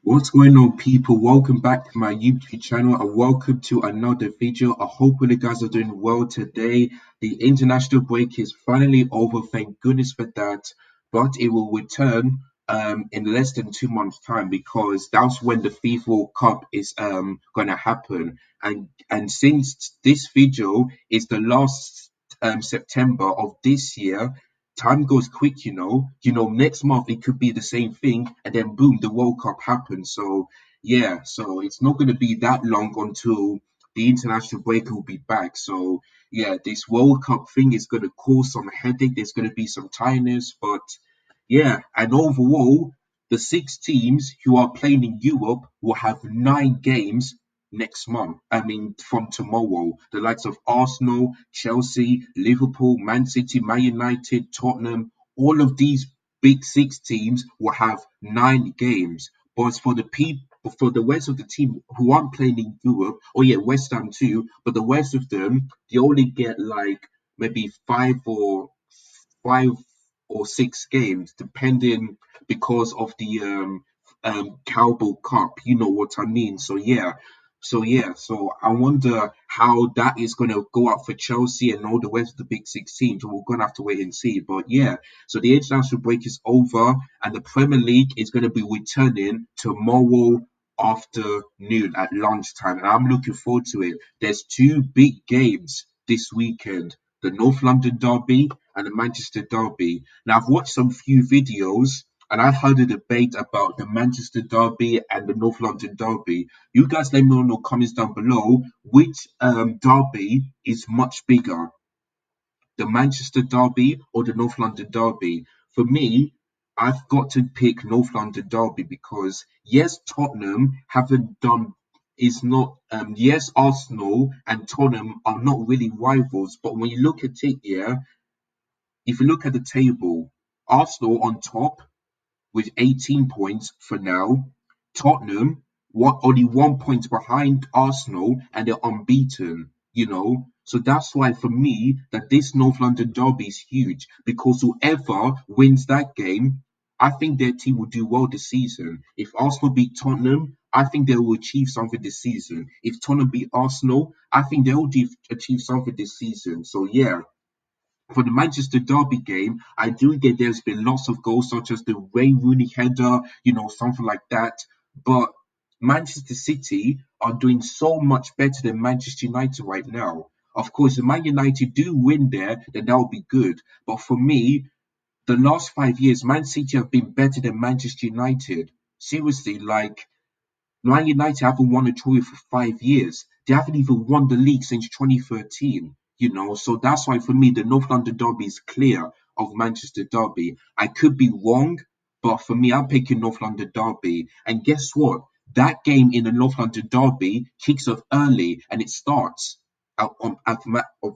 What's going on, people? Welcome back to my YouTube channel and welcome to another video. I hope you guys are doing well today. The international break is finally over, thank goodness for that. But it will return in less than 2 months' time because that's when the FIFA World Cup is gonna happen. And since this video is the last September of this year, time goes quick, next month it could be the same thing, and then boom, the World Cup happens. So yeah, so it's not going to be that long until the international break will be back. So yeah, this World Cup thing is going to cause some headache. There's going to be some tiredness, but yeah, and overall, the six teams who are playing in Europe will have 9 games next month. I mean, from tomorrow, the likes of Arsenal, Chelsea, Liverpool, Man City, Man United, Tottenham, all of these big six teams will have 9 games. But for the rest of the team who aren't playing in Europe, oh yeah, West Ham too, but the rest of them, they only get like maybe five or six games, depending because of the Cowboy Cup. You know what I mean? So I wonder how that is going to go out for Chelsea and all the rest of the big six teams. We're going to have to wait and see. But yeah, so the international break is over, and the Premier League is going to be returning tomorrow afternoon at lunchtime, and I'm looking forward to it. There's two big games this weekend: the North London Derby and the Manchester Derby. Now, I've watched some few videos and I heard a debate about the Manchester Derby and the North London Derby. You guys let me know in the comments down below which derby is much bigger, the Manchester Derby or the North London Derby. For me, I've got to pick North London Derby because yes, Tottenham haven't done is not yes, Arsenal and Tottenham are not really rivals, but when you look at it, yeah, if you look at the table, Arsenal on top with 18 points for now. Tottenham only 1 point behind Arsenal and they're unbeaten. So that's why for me that this North London derby is huge because whoever wins that game, I think their team will do well this season. If Arsenal beat Tottenham, I think they will achieve something this season. If Tottenham beat Arsenal, I think they will achieve something this season. So yeah, for the Manchester Derby game, I do get there's been lots of goals, such as the Wayne Rooney header, something like that. But Manchester City are doing so much better than Manchester United right now. Of course, if Man United do win there, then that would be good. But for me, the last 5 years, Man City have been better than Manchester United. Seriously, like Man United haven't won a trophy for 5 years. They haven't even won the league since 2013. So that's why for me the North London Derby is clear of Manchester Derby. I could be wrong, but for me I'm picking North London Derby. And guess what? That game in the North London Derby kicks off early and it starts of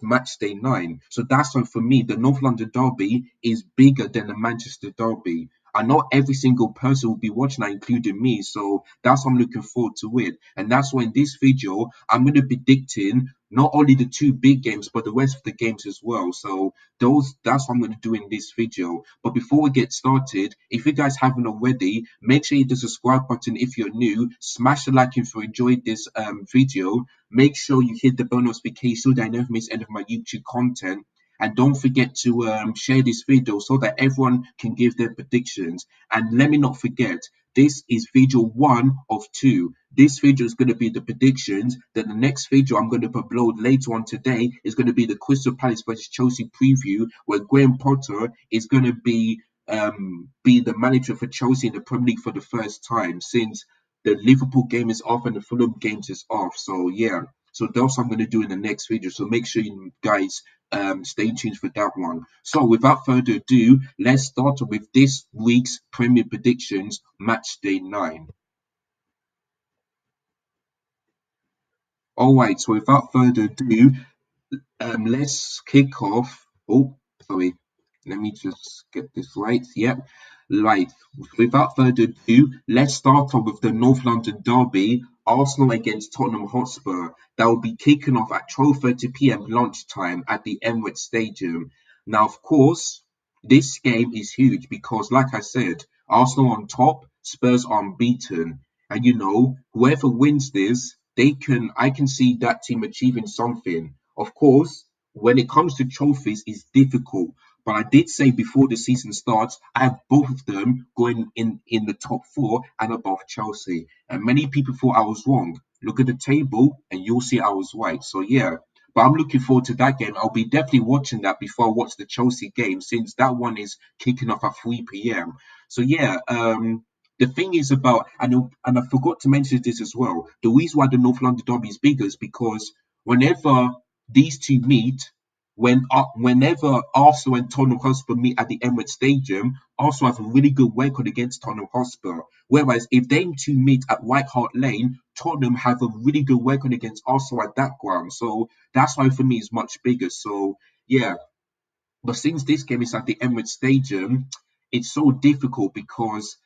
match day 9. So that's why for me the North London Derby is bigger than the Manchester Derby. I know every single person will be watching that, including me. So that's why I'm looking forward to it. And that's why in this video, I'm going to be predicting not only the two big games, but the rest of the games as well. So that's what I'm going to do in this video. But before we get started, if you guys haven't already, make sure you hit the subscribe button if you're new. Smash the like if you enjoyed this video. Make sure you hit the bell notification so that I never miss any of my YouTube content. And don't forget to share this video so that everyone can give their predictions. And let me not forget, this is video 1 of 2. This video is going to be the predictions. Then the next video I'm going to upload later on today is going to be the Crystal Palace versus Chelsea preview, where Graham Potter is going to be the manager for Chelsea in the Premier League for the first time since the Liverpool game is off and the Fulham games is off. So yeah. So that's what I'm going to do in the next video. So make sure you guys stay tuned for that one. So without further ado, let's start with this week's Premier predictions, match day 9. All right, so without further ado, let's kick off. Oh, sorry. Let me just get this right. Yep. Right. Without further ado, let's start off with the North London Derby, Arsenal against Tottenham Hotspur. That will be kicking off at 12:30 p.m. lunchtime at the Emirates Stadium. Now, of course, this game is huge because, like I said, Arsenal on top, Spurs are unbeaten. And whoever wins this, I can see that team achieving something. Of course, when it comes to trophies, it's difficult. But I did say before the season starts, I have both of them going in the top four and above Chelsea. And many people thought I was wrong. Look at the table, and you'll see I was right. So yeah, but I'm looking forward to that game. I'll be definitely watching that before I watch the Chelsea game, since that one is kicking off at 3 p.m. So yeah, the thing is about, and I forgot to mention this as well. The reason why the North London derby is bigger is because whenever these two meet, whenever Arsenal and Tottenham Hotspur meet at the Emirates Stadium, Arsenal have a really good record against Tottenham Hotspur. Whereas if they two meet at White Hart Lane, Tottenham have a really good record against Arsenal at that ground. So that's why for me it's much bigger. So yeah, but since this game is at the Emirates Stadium, it's so difficult because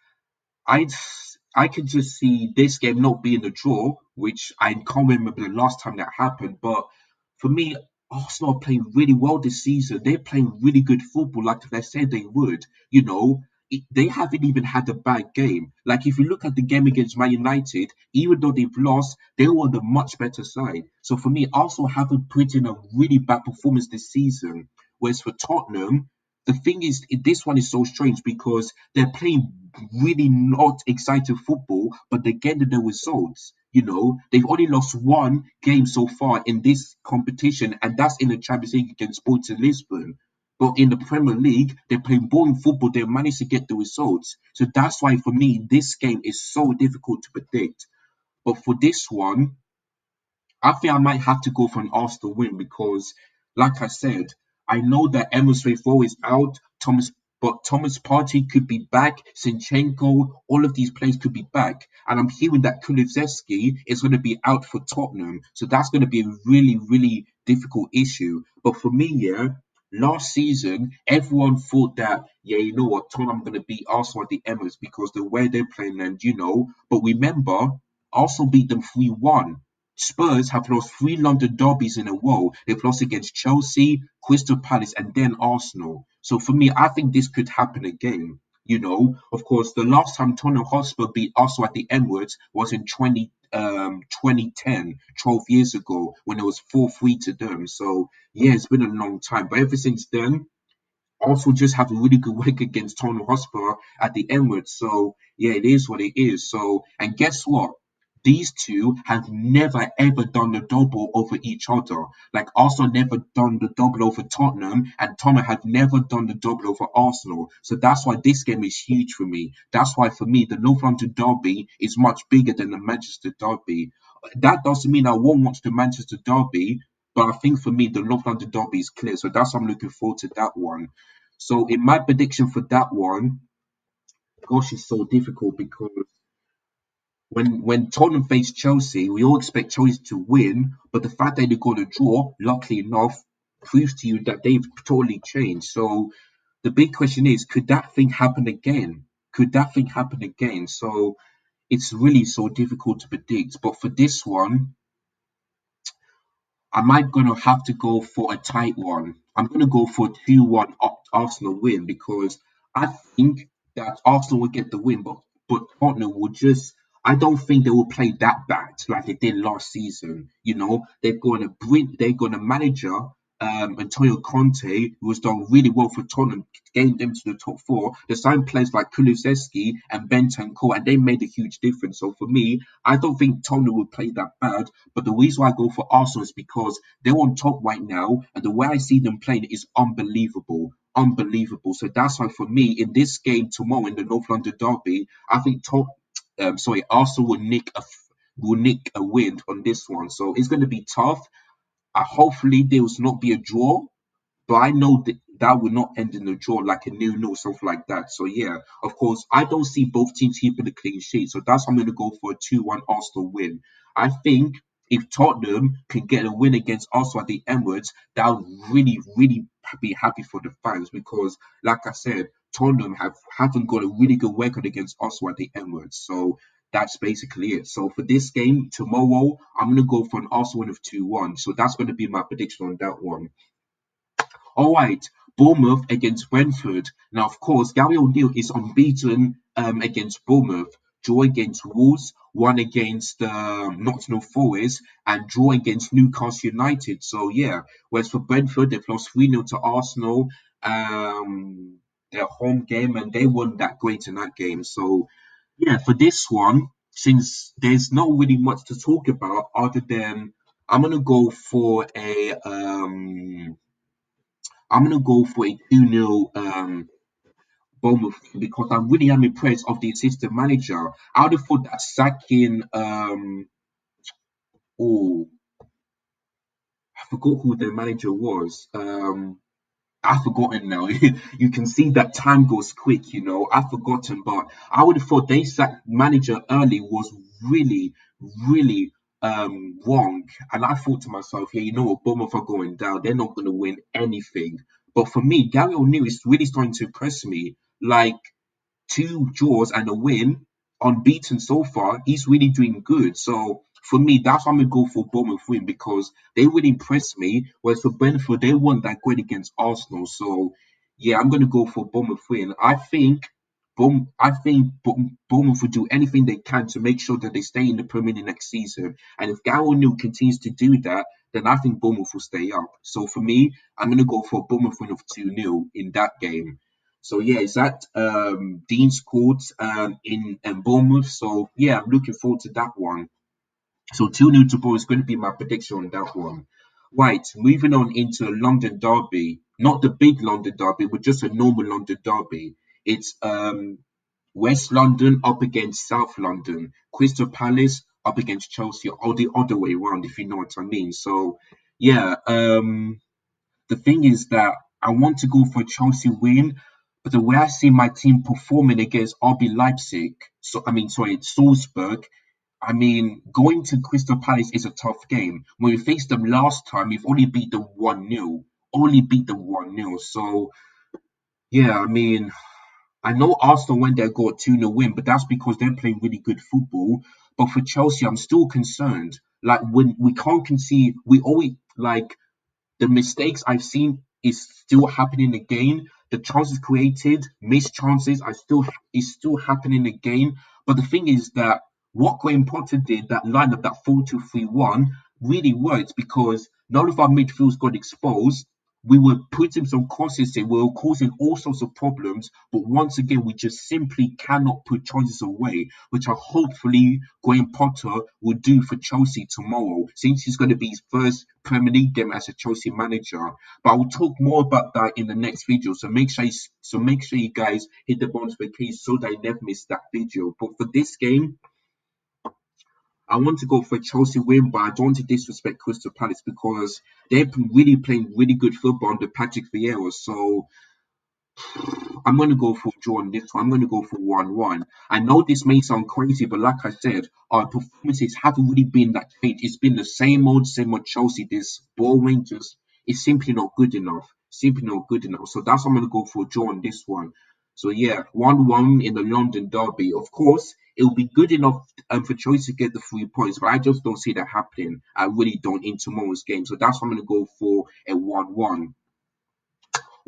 I I can just see this game not being a draw, which I can't remember the last time that happened. But for me, Arsenal are playing really well this season. They're playing really good football, like they said they would. They haven't even had a bad game. Like if you look at the game against Man United, even though they've lost, they were the much better side. So for me, Arsenal haven't put in a really bad performance this season. Whereas for Tottenham, the thing is, this one is so strange because they're playing really not exciting football, but they're getting the results. They've only lost one game so far in this competition, and that's in the Champions League against Sporting Lisbon. But in the Premier League, they're playing boring football. They managed to get the results. So that's why, for me, this game is so difficult to predict. But for this one, I think I might have to go for an Arsenal win because, like I said, I know that Emil Smith Rowe is out. Thomas Partey could be back. Sinchenko, all of these players could be back, and I'm hearing that Kulusevski is going to be out for Tottenham. So that's going to be a really, really difficult issue. But for me, yeah, last season everyone thought that, yeah, you know what, Tottenham going to beat Arsenal at the Emirates because the way they're playing, and But remember, Arsenal beat them 3-1. Spurs have lost three London derbies in a row. They've lost against Chelsea, Crystal Palace, and then Arsenal. So for me, I think this could happen again. Of course, the last time Tottenham Hotspur beat Arsenal at the Emirates was in 2010, 12 years ago, when it was 4-3 to them. So yeah, it's been a long time. But ever since then, also just have a really good week against Tottenham Hotspur at the Emirates. So yeah, it is what it is. So, and guess what? These two have never ever done the double over each other. Like Arsenal never done the double over Tottenham, and Tottenham have never done the double over Arsenal. So that's why this game is huge for me. That's why for me the North London derby is much bigger than the Manchester derby. That doesn't mean I won't watch the Manchester derby, but I think for me the North London derby is clear. So that's why I'm looking forward to that one. So in my prediction for that one, gosh, it's so difficult because when Tottenham face Chelsea, we all expect Chelsea to win, but the fact that they got a draw, luckily enough, proves to you that they've totally changed. So the big question is, could that thing happen again? Could that thing happen again? So it's really so difficult to predict. But for this one, I might gonna have to go for a tight one. I'm gonna go for a 2-1 Arsenal win because I think that Arsenal will get the win, but Tottenham will just. I don't think they will play that bad like they did last season. They've got a manager, Antonio Conte, who has done really well for Tottenham, gained them to the top four. They signed players like Kulusevski and Bentancur, and they made a huge difference. So for me, I don't think Tottenham will play that bad. But the reason why I go for Arsenal is because they're on top right now, and the way I see them playing is unbelievable. Unbelievable. So that's why for me, in this game tomorrow in the North London Derby, I think Arsenal will nick a win on this one. So it's going to be tough. Hopefully there will not be a draw, but I know that will not end in a draw, like a 0-0, something like that. So yeah, of course, I don't see both teams keeping a clean sheet. So that's why I'm going to go for a 2-1 Arsenal win. I think if Tottenham can get a win against Arsenal at the Emirates, that would really, really be happy for the fans because, like I said, Tottenham haven't got a really good record against Arsenal at the Emirates. So that's basically it. So for this game tomorrow, I'm going to go for an Arsenal win of 2-1. So that's going to be my prediction on that one. All right, Bournemouth against Brentford. Now, of course, Gary O'Neill is unbeaten against Bournemouth. draw against Wolves, one against Nottingham Forest, and draw against Newcastle United. So yeah, whereas for Brentford, they've lost 3-0 to Arsenal, their home game, and they weren't that great in that game. So yeah, for this one, since there's not really much to talk about other than I'm gonna go for a um I'm gonna go for a 2-0 Bournemouth because I really am impressed of the assistant manager. I would have thought that sacking oh I forgot who the manager was. I've forgotten now. You can see that time goes quick, I've forgotten, but I would have thought they sacked manager early was really, really wrong. And I thought to myself, yeah, you know what, Bournemouth are going down. They're not going to win anything. But for me, Gary O'Neill is really starting to impress me. Like, two draws and a win, unbeaten so far. He's really doing good. So for me, that's why I'm gonna go for Bournemouth win because they really impressed me. Whereas for Brentford, they weren't that great against Arsenal. So yeah, I'm gonna go for Bournemouth win. I think Bournemouth will do anything they can to make sure that they stay in the Premier League next season. And if Gary O'Neill continues to do that, then I think Bournemouth will stay up. So for me, I'm gonna go for a Bournemouth win of 2-0 in that game. So yeah, it's at Dean's Court in Bournemouth. So yeah, I'm looking forward to that one. So 2-0 to Bournemouth is going to be my prediction on that one. Right, moving on into a London derby, not the big London derby, but just a normal London derby. It's West London up against South London, Crystal Palace up against Chelsea, or the other way around, if you know what I mean. So yeah, the thing is that I want to go for a Chelsea win, but the way I see my team performing against RB Leipzig, Salzburg, going to Crystal Palace is a tough game. When we faced them last time, we've only beat them 1-0. Only beat them 1-0. So, yeah, I know Arsenal went there got 2-0 win, but that's because they're playing really good football. But for Chelsea, I'm still concerned. Like, when we can't concede, we always, like, the mistakes I've seen is still happening again. The chances created, missed chances, are still is still happening again. But the thing is that what Graham Potter did, that lineup, that 4-2-3-1, really worked because none of our midfields got exposed. We were putting some crosses in, we were causing all sorts of problems, but once again, we just simply cannot put chances away, which I hopefully Graham Potter will do for Chelsea tomorrow, since it's going to be his first Premier League game as a Chelsea manager. But I will talk more about that in the next video. So make sure you guys hit the bonus notification so that you never miss that video. But for this game, I want to go for a Chelsea win, but I don't want to disrespect Crystal Palace because they're really playing really good football under Patrick Vieira. So I'm going to go for a draw on this one. I'm going to go for 1-1. I know this may sound crazy, but like I said, our performances haven't really been that great. It's been the same old Chelsea. This boring, just it's simply not good enough. Simply not good enough. So that's why I'm going to go for a draw on this one. So yeah, 1-1 in the London derby. Of course, it will be good enough for Chelsea to get the 3 points, but I just don't see that happening. I really don't in tomorrow's game. So that's why I'm going to go for a 1-1.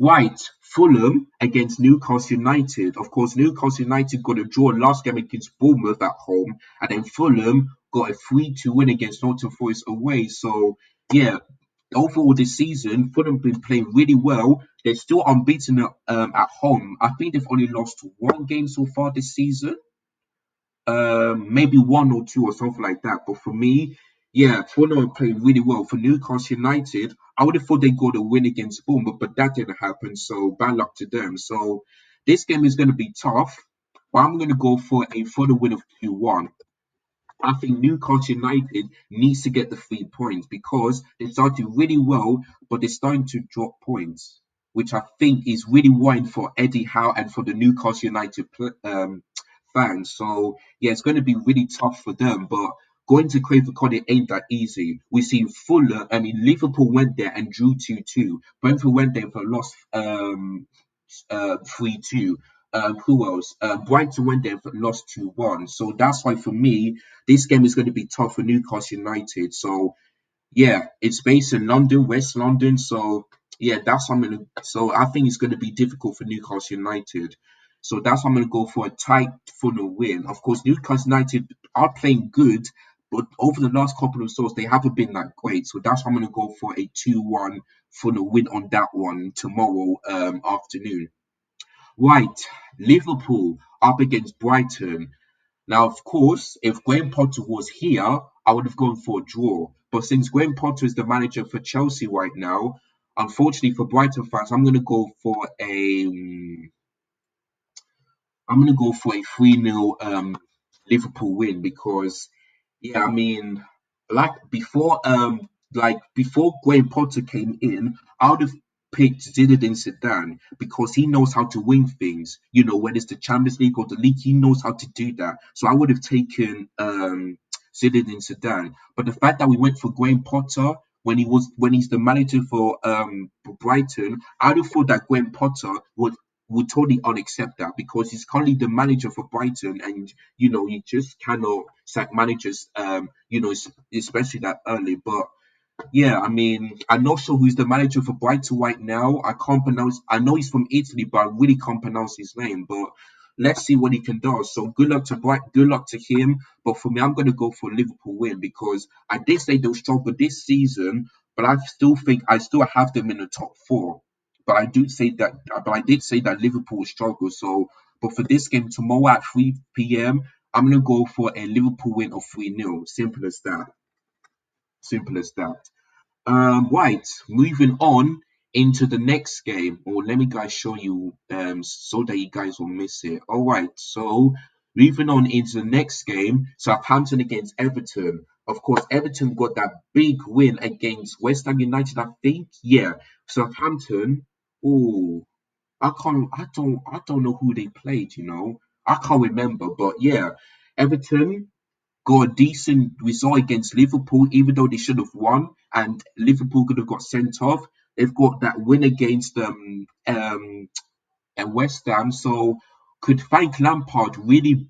Right, Fulham against Newcastle United. Of course, Newcastle United got a draw last game against Bournemouth at home, and then Fulham got a 3-2 win against Nottingham Forest away. So, yeah, overall this season, Fulham been playing really well. They're still unbeaten at home. I think they've only lost one game so far this season, maybe one or two or something like that. But for me, yeah, Fulham played really well. For Newcastle United, I would have thought they got a win against Bournemouth, but that didn't happen. So bad luck to them. So this game is going to be tough, but I'm going to go for a Fulham win of 2-1. I think Newcastle United needs to get the 3 points because they started really well, but they're starting to drop points, which I think is really worrying for Eddie Howe and for the Newcastle United fans. So yeah, it's going to be really tough for them. But going to Craven Cottage ain't that easy. We see Fuller. Liverpool went there and drew 2-2. Brentford went there and lost 3-2. Who else? Brighton went there and lost 2-1. So that's why for me, this game is going to be tough for Newcastle United. So yeah, it's based in London, West London. So yeah, that's what I'm gonna. So I think it's going to be difficult for Newcastle United. So that's why I'm going to go for a tight funnel win. Of course, Newcastle United are playing good, but over the last couple of results, they haven't been that great. So that's why I'm going to go for a 2-1 funnel win on that one tomorrow afternoon. Right, Liverpool up against Brighton. Now, of course, if Graham Potter was here, I would have gone for a draw. But since Graham Potter is the manager for Chelsea right now, unfortunately for Brighton fans, I'm gonna go for a 3-0 Liverpool win because yeah, I mean, like before Graham Potter came in, I would have picked Zinedine Zidane because he knows how to win things. You know, whether it's the Champions League or the league, he knows how to do that. So I would have taken Zinedine Zidane. But the fact that we went for Graham Potter when he's the manager for Brighton, I'd have thought that Graham Potter would totally unaccept that because he's currently the manager for Brighton, and you know you just cannot sack managers, especially that early. But yeah, I mean, I'm not sure who's the manager for Brighton right now. I can't pronounce. I know he's from Italy, but I really can't pronounce his name. But let's see what he can do. So good luck to Good luck to him. But for me, I'm going to go for Liverpool win because I did say they'll struggle this season, but I still have them in the top four. But I did say that Liverpool will struggle. So, but for this game tomorrow at 3 p.m., I'm going to go for a Liverpool win of 3-0. Simple as that. Simple as that. Right, moving on into the next game, or let me guys show you so that you guys will miss it. All right, so moving on into the next game, Southampton against Everton. Of course, Everton got that big win against West Ham United, I think. Yeah, Southampton. Oh, I don't know who they played. I can't remember, but yeah, Everton got a decent result against Liverpool, even though they should have won, and Liverpool could have got sent off. They've got that win against and West Ham. So could Frank Lampard really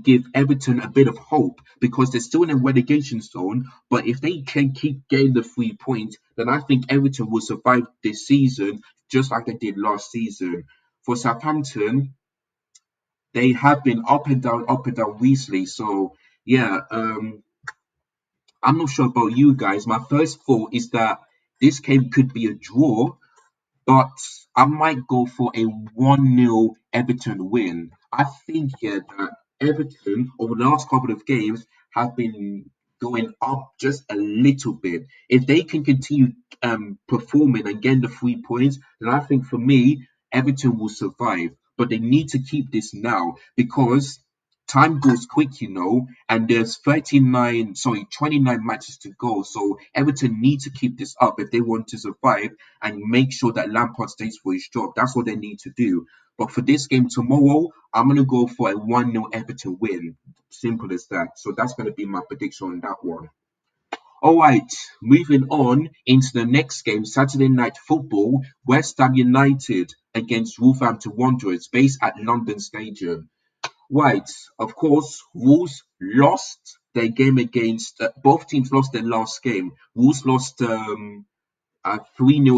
give Everton a bit of hope because they're still in a relegation zone? But if they can keep getting the 3 points, then I think Everton will survive this season just like they did last season. For Southampton, they have been up and down recently. So yeah, I'm not sure about you guys. My first thought is that this game could be a draw, but I might go for a 1-0 Everton win. I think here that Everton, over the last couple of games, have been going up just a little bit. If they can continue performing and getting the 3 points, then I think for me, Everton will survive. But they need to keep this now because time goes quick, and there's 29 matches to go. So Everton need to keep this up if they want to survive and make sure that Lampard stays for his job. That's what they need to do. But for this game tomorrow, I'm going to go for a 1-0 Everton win. Simple as that. So that's going to be my prediction on that one. All right, moving on into the next game, Saturday Night Football, West Ham United against Wolverhampton Wanderers, based at London Stadium. Right, of course, Wolves lost their game against, both teams lost their last game. Wolves lost 3-0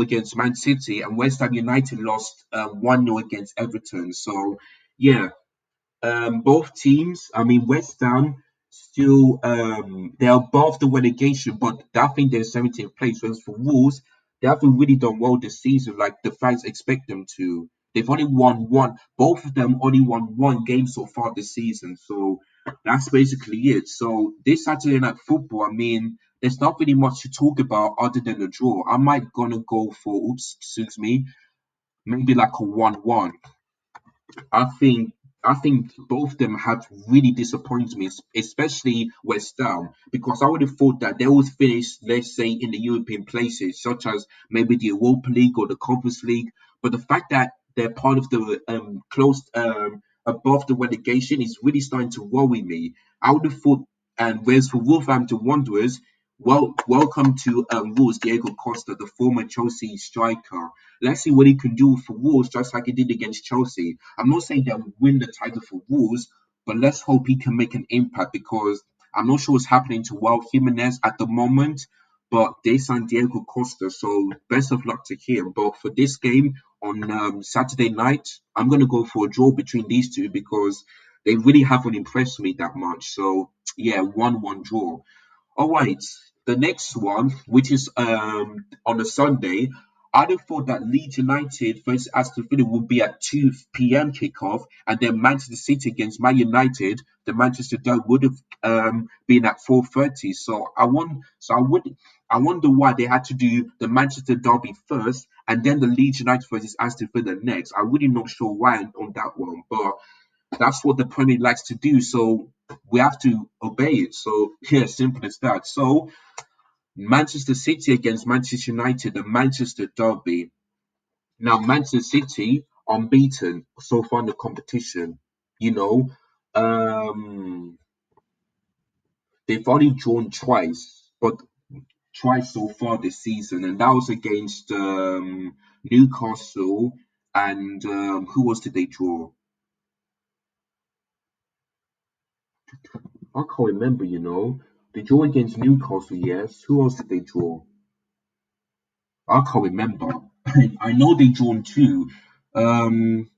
against Man City, and West Ham United lost 1-0 against Everton. So, yeah, both teams, I mean, West Ham still they're above the relegation, but I think they're 17th place. Whereas for Wolves, they haven't really done well this season, like the fans expect them to. They've only won one. Both of them only won one game so far this season. So that's basically it. So this Saturday night football, I mean, there's not really much to talk about other than the draw. I might gonna go for excuse me, maybe like a 1-1. I think I think both of them have really disappointed me, especially West Ham, because I would have thought that they would finish, let's say, in the European places, such as maybe the Europa League or the Conference League. But the fact that they're part of the close above the relegation is really starting to worry me. I would have thought, and whereas for Wolverhampton Wanderers, welcome to Wolves, Diego Costa, the former Chelsea striker. Let's see what he can do for Wolves, just like he did against Chelsea. I'm not saying they'll win the title for Wolves, but let's hope he can make an impact because I'm not sure what's happening to Raul Jimenez at the moment, but they signed Diego Costa, so best of luck to him. But for this game, on Saturday night. I'm gonna go for a draw between these two because they really haven't impressed me that much. So yeah, 1-1 draw. All right, the next one, which is on a Sunday, I'd have thought that Leeds United versus Aston Villa would be at 2 p.m. kickoff, and then Manchester City against Man United, the Manchester Derby would have been at 4:30. I wonder why they had to do the Manchester Derby first, and then the Leeds United versus Aston Villa next. I'm really not sure why on that one, but that's what the Premier League likes to do. So we have to obey it. So yeah, simple as that. So Manchester City against Manchester United, the Manchester Derby. Now Manchester City unbeaten so far in the competition. You know, um, they've only drawn twice, but twice so far this season, and that was against Newcastle and who else did they draw? I can't remember. They draw against Newcastle. Yes. Who else did they draw? I can't remember. I know they drawn two. Um,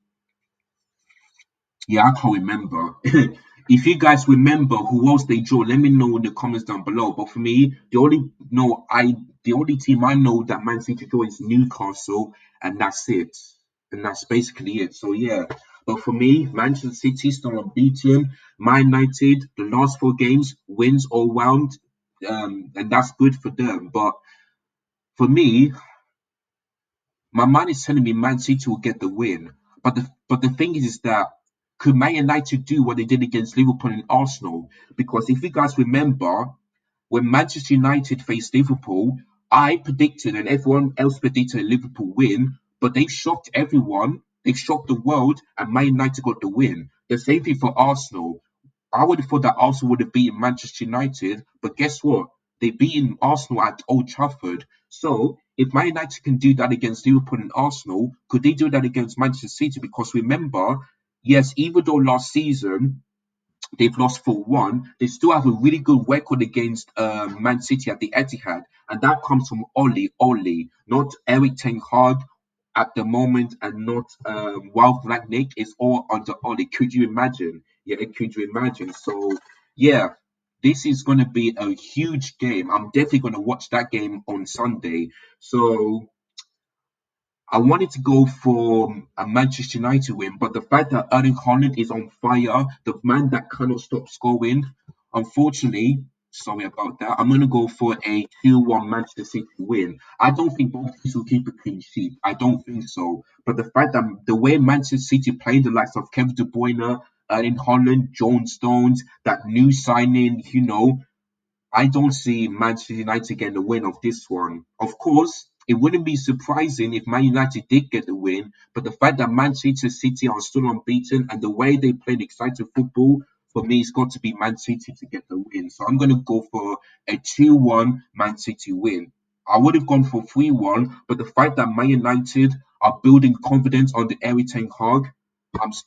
yeah, I can't remember. If you guys remember who else they draw, let me know in the comments down below. But for me, the only team I know that Man City draw is Newcastle, and that's it. And that's basically it. So yeah. But for me, Manchester City still unbeaten. Man United, the last 4 games, wins all round. And that's good for them. But for me, my mind is telling me Man City will get the win. But the thing is that could Man United do what they did against Liverpool and Arsenal? Because if you guys remember, when Manchester United faced Liverpool, I predicted and everyone else predicted Liverpool win, but they shocked everyone. They shocked the world, and Man United got the win. The same thing for Arsenal. I would have thought that Arsenal would have beaten Manchester United, but guess what? They beaten Arsenal at Old Trafford. So if Man United can do that against Liverpool and Arsenal, could they do that against Manchester City? Because remember, yes, even though last season they've lost 4-1, they still have a really good record against Man City at the Etihad, and that comes from Oli, not Eric Ten Hag at the moment, and not Ralph Rangnick. Is all under Oli. Could you imagine? Yeah, could you imagine? So yeah, this is going to be a huge game. I'm definitely going to watch that game on Sunday. So I wanted to go for a Manchester United win, but the fact that Erling Haaland is on fire, the man that cannot stop scoring, unfortunately, sorry about that. I'm going to go for a 2-1 Manchester City win. I don't think both teams will keep a clean sheet. I don't think so. But the fact that the way Manchester City playing the likes of Kevin De Bruyne, Erling Haaland, John Stones, that new signing, I don't see Manchester United getting the win of this one. Of course, it wouldn't be surprising if Man United did get the win, but the fact that Manchester City are still unbeaten and the way they played exciting football, for me, it's got to be Man City to get the win. So I'm going to go for a 2-1 Man City win. I would have gone for 3-1, but the fact that Man United are building confidence on the Eric Ten Hag,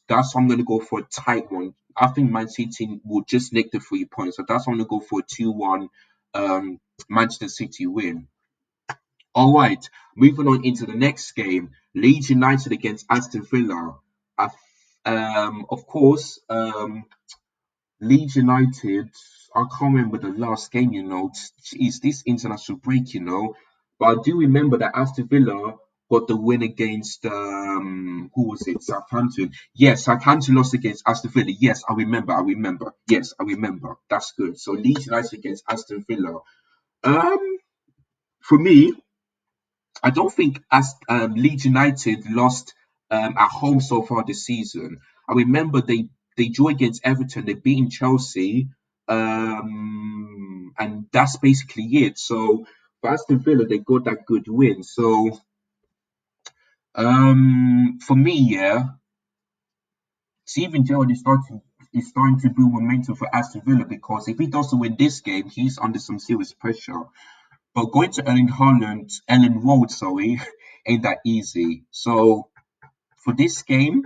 that's why I'm going to go for a tight one. I think Man City will just nick the 3 points. So that's why I'm going to go for a 2-1 Manchester City win. All right, moving on into the next game, Leeds United against Aston Villa. I, of course, Leeds United, I can't remember the last game, Is this international break, But I do remember that Aston Villa got the win against who was it? Southampton. Yes, Southampton lost against Aston Villa. Yes, I remember. Yes, I remember. That's good. So Leeds United against Aston Villa. Um, for me, I don't think as Leeds United lost at home so far this season. I remember they drew against Everton, they beaten Chelsea, and that's basically it. So for Aston Villa, they got that good win. So for me, yeah, Steven Gerrard is starting to build momentum for Aston Villa because if he doesn't win this game, he's under some serious pressure. But going to Ellen Road, sorry, ain't that easy. So for this game,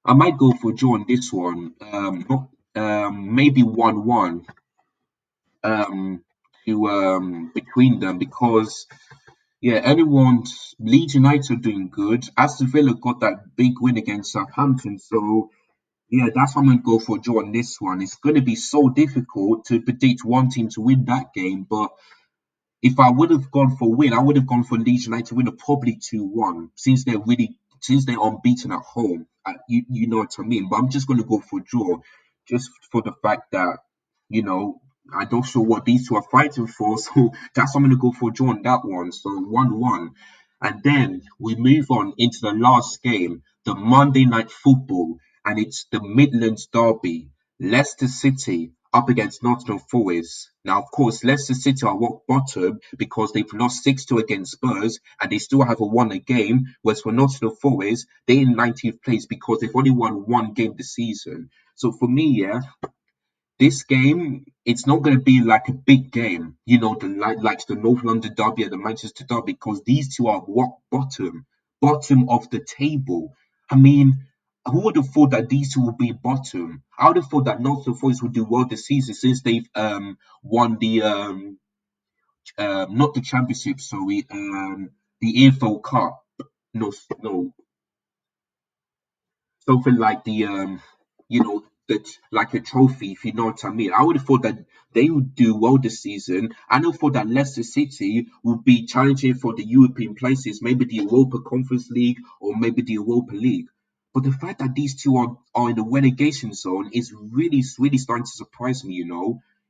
I might go for draw on this one. Maybe 1-1 to between them because Yeah, anyone's Leeds United are doing good. Aston Villa got that big win against Southampton, so yeah, that's why I'm gonna go for a draw on this one. It's gonna be so difficult to predict one team to win that game, but if I would have gone for win, I would have gone for Leeds United to win, probably 2-1, since they're unbeaten at home. You know what I mean. But I'm just going to go for draw, just for the fact that you know I don't know what these two are fighting for. So that's why I'm going to go for a draw on that one. So 1-1, and then we move on into the last game, the Monday Night Football, and it's the Midlands Derby. Leicester City up against Nottingham Forest. Now, of course, Leicester City are rock bottom because they've lost 6-2 against Spurs and they still haven't won a game. Whereas for Nottingham Forest, they're in 19th place because they've only won one game this season. So for me, yeah, this game, it's not going to be like a big game, like the North London Derby and the Manchester Derby, because these two are rock bottom of the table. I mean, who would have thought that these two would be bottom? I would have thought that Nottingham Forest would do well this season since they've won the not the championship, sorry, the EFL Cup. No, no, something like the that like a trophy, if you know what I mean. I would have thought that they would do well this season. I know for that Leicester City would be challenging for the European places, maybe the Europa Conference League or maybe the Europa League. But the fact that these two are in the relegation zone is really starting to surprise me,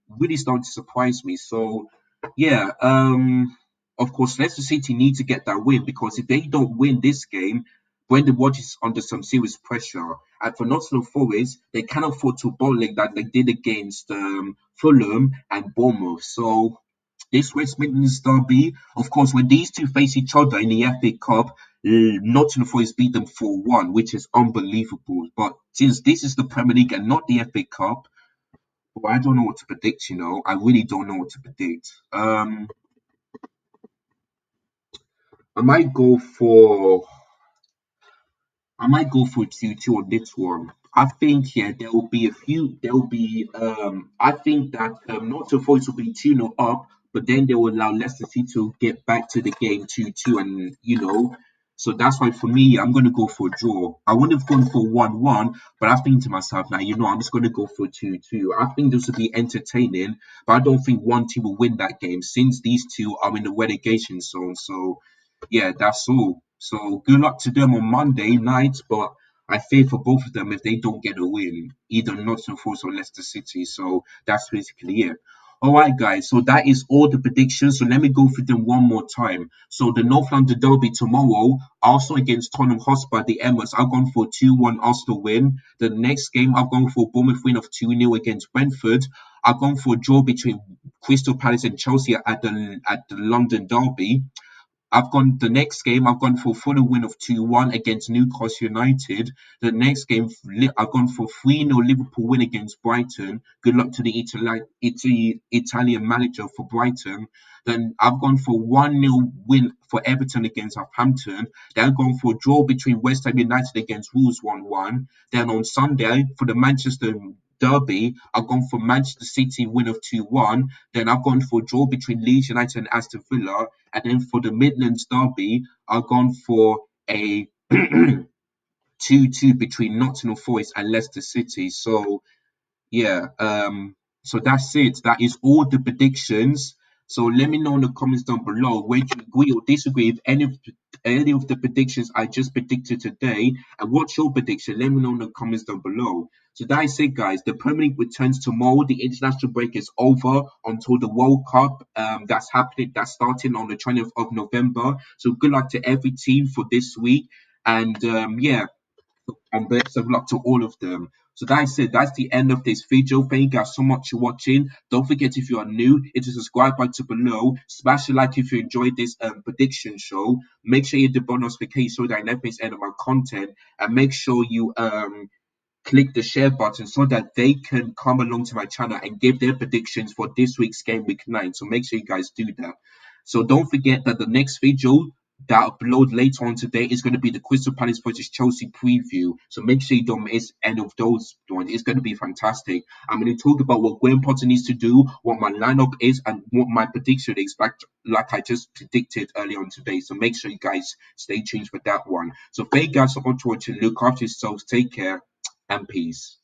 really starting to surprise me. So yeah, of course Leicester City need to get that win because if they don't win this game, Brendan Rodgers is under some serious pressure. And for Nottingham Forest, they can't afford to bowl like that, like they did against Fulham and Bournemouth. So this West Midlands derby, of course, when these two face each other in the FA Cup, Nottingham Forest beat them 4-1, which is unbelievable. But since this is the Premier League and not the FA Cup, well, I don't know what to predict. I really don't know what to predict. I might go for I might go for 2-2 on this one. I think yeah, there will be a few. There will be. I think that Nottingham Forest will be 2-0 up, but then they will allow Leicester City to get back to the game 2-2, and so that's why for me, I'm going to go for a draw. I would have gone for 1-1, but I think to myself now, I'm just going to go for 2-2. I think this will be entertaining, but I don't think one team will win that game since these two are in the relegation zone. So yeah, that's all. So good luck to them on Monday night, but I fear for both of them if they don't get a win, either Nottingham Forest or Leicester City. So that's basically it. All right, guys. So that is all the predictions. So let me go through them one more time. So the North London Derby tomorrow, Arsenal against Tottenham Hotspur, the Emirates. I've gone for 2-1 Arsenal win. The next game, I've gone for Bournemouth win of 2-0 against Brentford. I've gone for a draw between Crystal Palace and Chelsea at the London Derby. I've gone the next game. I've gone for Fulham win of 2-1 against Newcastle United. The next game, I've gone for 3-0 Liverpool win against Brighton. Good luck to the Italian manager for Brighton. Then I've gone for 1-0 win for Everton against Southampton. Then I've gone for a draw between West Ham United against Wolves 1-1. Then on Sunday for the Manchester Derby, I've gone for Manchester City win of 2-1. Then I've gone for a draw between Leeds United and Aston Villa. And then for the Midlands Derby, I've gone for a 2-2 between Nottingham Forest and Leicester City. So yeah, so that's it. That is all the predictions. So let me know in the comments down below whether you agree or disagree with any of the predictions I just predicted today. And what's your prediction? Let me know in the comments down below. So that is it, guys. The Premier League returns tomorrow. The international break is over until the World Cup. That's happening. That's starting on the 20th of November. So good luck to every team for this week. And yeah, and best of luck to all of them. So that's it. That's the end of this video. Thank you guys so much for watching. Don't forget if you are new, hit the subscribe button below. Smash the like if you enjoyed this prediction show. Make sure you hit the bell notification so that I never miss any of my content. And make sure you click the share button so that they can come along to my channel and give their predictions for this week's game week 9. So make sure you guys do that. So don't forget that the next video that upload later on today is going to be the Crystal Palace versus Chelsea preview. So make sure you don't miss any of those ones. It's going to be fantastic. I'm going to talk about what Graham Potter needs to do, what my lineup is, and what my prediction is, like I just predicted earlier on today. So make sure you guys stay tuned for that one. So thank you guys so much for watching. Look after yourselves. Take care and peace.